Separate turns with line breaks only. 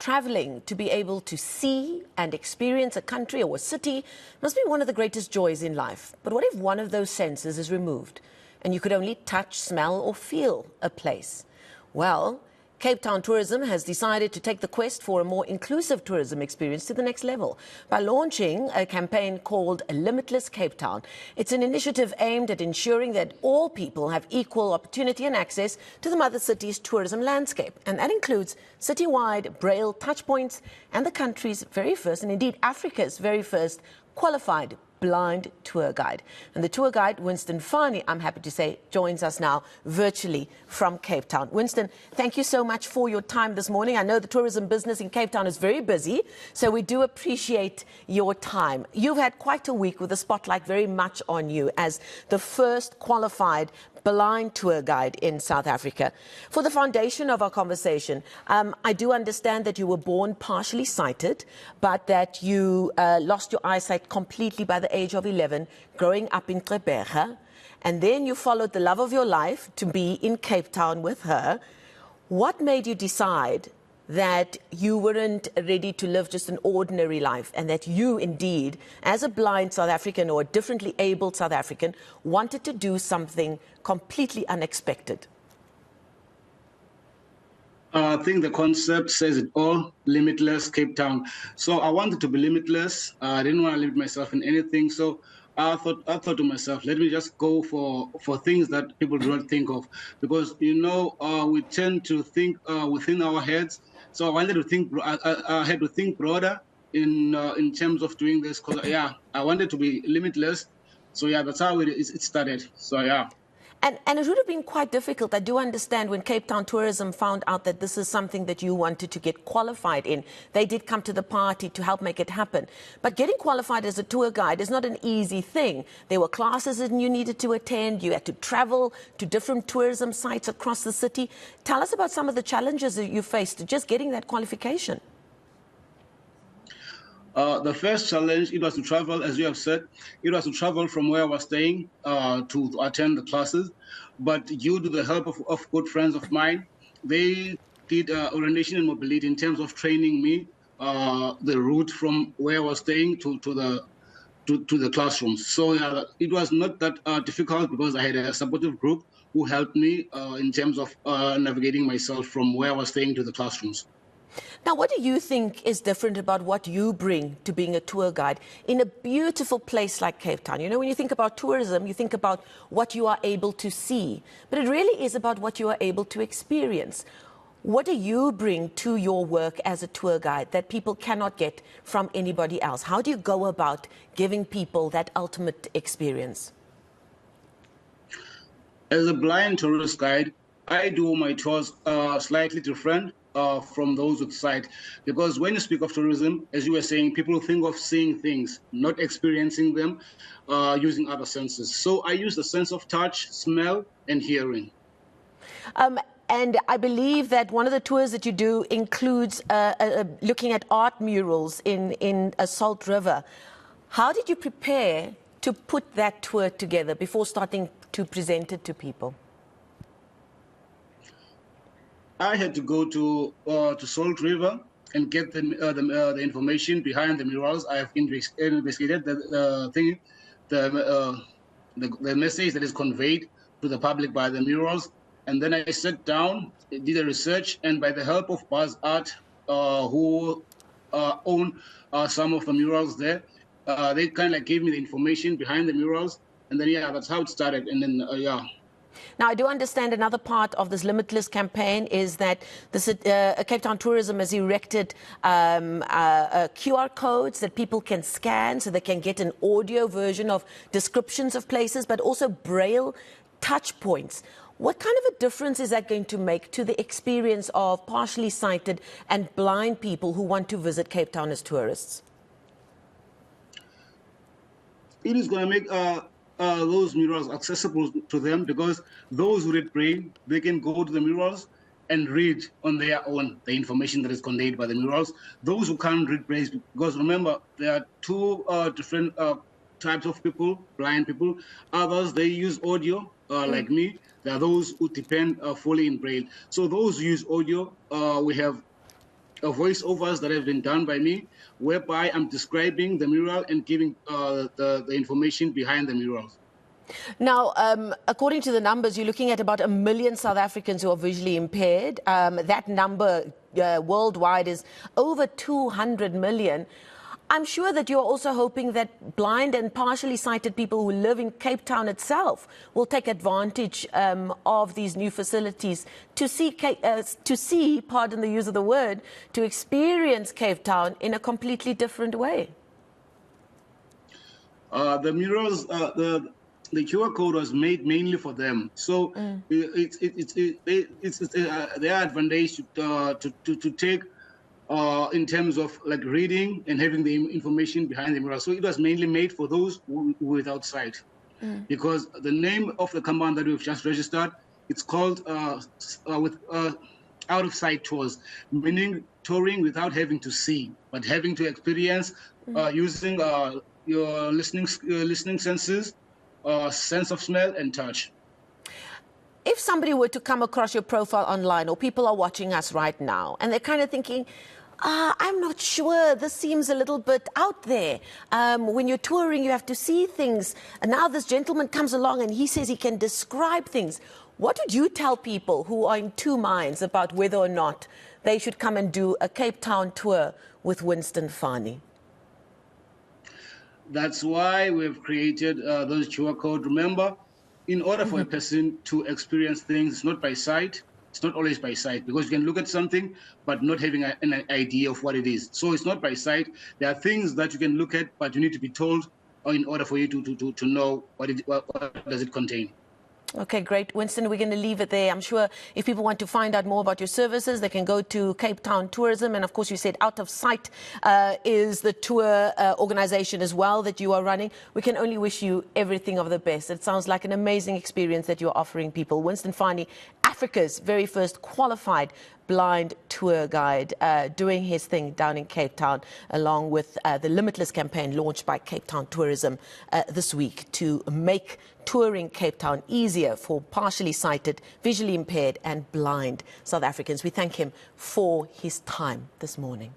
Traveling to be able to see and experience a country or a city must be one of the greatest joys in life. But what if one of those senses is removed and you could only touch, smell or feel a place? Well, Cape Town Tourism has decided to take the quest for a more inclusive tourism experience to the next level by launching a campaign called Limitless Cape Town. It's an initiative aimed at ensuring that all people have equal opportunity and access to the mother city's tourism landscape. And that includes citywide Braille touchpoints and the country's very first, and indeed Africa's very first, qualified blind tour guide. And the tour guide, Winston Fani, I'm happy to say, joins us now virtually from Cape Town. Winston, thank you so much for your time this morning. I know the tourism business in Cape Town is very busy, so we do appreciate your time. You've had quite a week with the spotlight very much on you as the first qualified blind tour guide in South Africa. For the foundation of our conversation, I do understand that you were born partially sighted, but that you lost your eyesight completely by the age of 11, growing up in Gqeberha, and then you followed the love of your life to be in Cape Town with her. What made you decide that you weren't ready to live just an ordinary life, and that you indeed, as a blind South African or a differently abled South African, wanted to do something completely unexpected?
I think the concept says it all, Limitless Cape Town. So I wanted to be limitless. I didn't want to limit myself in anything. So I thought to myself, let me just go for things that people do not think of. Because, you know, we tend to think within our heads. So I wanted to think, I had to think broader in terms of doing this, because, yeah, I wanted to be limitless. So, yeah, that's how it started. So, yeah.
And it would have been quite difficult. I do understand when Cape Town Tourism found out that this is something that you wanted to get qualified in. They did come to the party to help make it happen. But getting qualified as a tour guide is not an easy thing. There were classes that you needed to attend. You had to travel to different tourism sites across the city. Tell us about some of the challenges that you faced just getting that qualification.
The first challenge, it was to travel, as you have said, it was to travel from where I was staying to attend the classes. But due to the help of good friends of mine, they did orientation and mobility in terms of training me the route from where I was staying to the classrooms. So it was not that difficult, because I had a supportive group who helped me in terms of navigating myself from where I was staying to the classrooms.
Now, what do you think is different about what you bring to being a tour guide in a beautiful place like Cape Town? You know, when you think about tourism, you think about what you are able to see, but it really is about what you are able to experience. What do you bring to your work as a tour guide that people cannot get from anybody else? How do you go about giving people that ultimate experience?
As a blind tourist guide, I do my tours slightly different from those with sight, because when you speak of tourism, as you were saying, people think of seeing things, not experiencing them using other senses. So I use the sense of touch, smell, and hearing.
And I believe that one of the tours that you do includes looking at art murals in Salt River. How did you prepare to put that tour together before starting to present it to people?
I had to go to Salt River and get the information behind the murals. I have investigated the message that is conveyed to the public by the murals, and then I sat down, did a research, and by the help of Buzz Art, who own some of the murals there, they kind of gave me the information behind the murals, and then that's how it started, and then
Now, I do understand another part of this Limitless campaign is that Cape Town Tourism has erected QR codes that people can scan so they can get an audio version of descriptions of places, but also Braille touch points. What kind of a difference is that going to make to the experience of partially sighted and blind people who want to visit Cape Town as tourists?
It is going to make those murals accessible to them, because those who read Braille, they can go to the murals and read on their own the information that is conveyed by the murals. Those who can't read Braille, because remember, there are two different types of people, blind people. Others, they use audio, like me. There are those who depend fully in Braille. So those who use audio, we have voiceovers that have been done by me, whereby I'm describing the mural and giving the information behind the murals.
Now, according to the numbers, you're looking at about 1 million South Africans who are visually impaired. That number worldwide is over 200 million. I'm sure that you're also hoping that blind and partially sighted people who live in Cape Town itself will take advantage of these new facilities to see, pardon the use of the word, to experience Cape Town in a completely different way.
The murals, the QR code was made mainly for them, so it's their advantage to take in terms of like reading and having the information behind the mural. So it was mainly made for those who without sight, because the name of the company that we've just registered, it's called with out of sight tours, meaning touring without having to see, but having to experience using your listening senses, sense of smell and touch.
If somebody were to come across your profile online, or people are watching us right now, and they're kind of thinking, I'm not sure, this seems a little bit out there. When you're touring, you have to see things. And now this gentleman comes along and he says he can describe things. What would you tell people who are in two minds about whether or not they should come and do a Cape Town tour with Winston Fani?
That's why we've created those QR codes. Remember, in order for a person to experience things, it's not by sight. It's not always by sight, because you can look at something but not having an idea of what it is. So it's not by sight. There are things that you can look at, but you need to be told in order for you to know what does it contain.
Okay, great. Winston, we're going to leave it there. I'm sure if people want to find out more about your services, they can go to Cape Town Tourism. And of course, you said Out of Sight is the tour organization as well that you are running. We can only wish you everything of the best. It sounds like an amazing experience that you're offering people. Winston Fani, Africa's very first qualified blind tour guide, doing his thing down in Cape Town, along with the Limitless campaign launched by Cape Town Tourism this week to make touring Cape Town easier for partially sighted, visually impaired and blind South Africans. We thank him for his time this morning.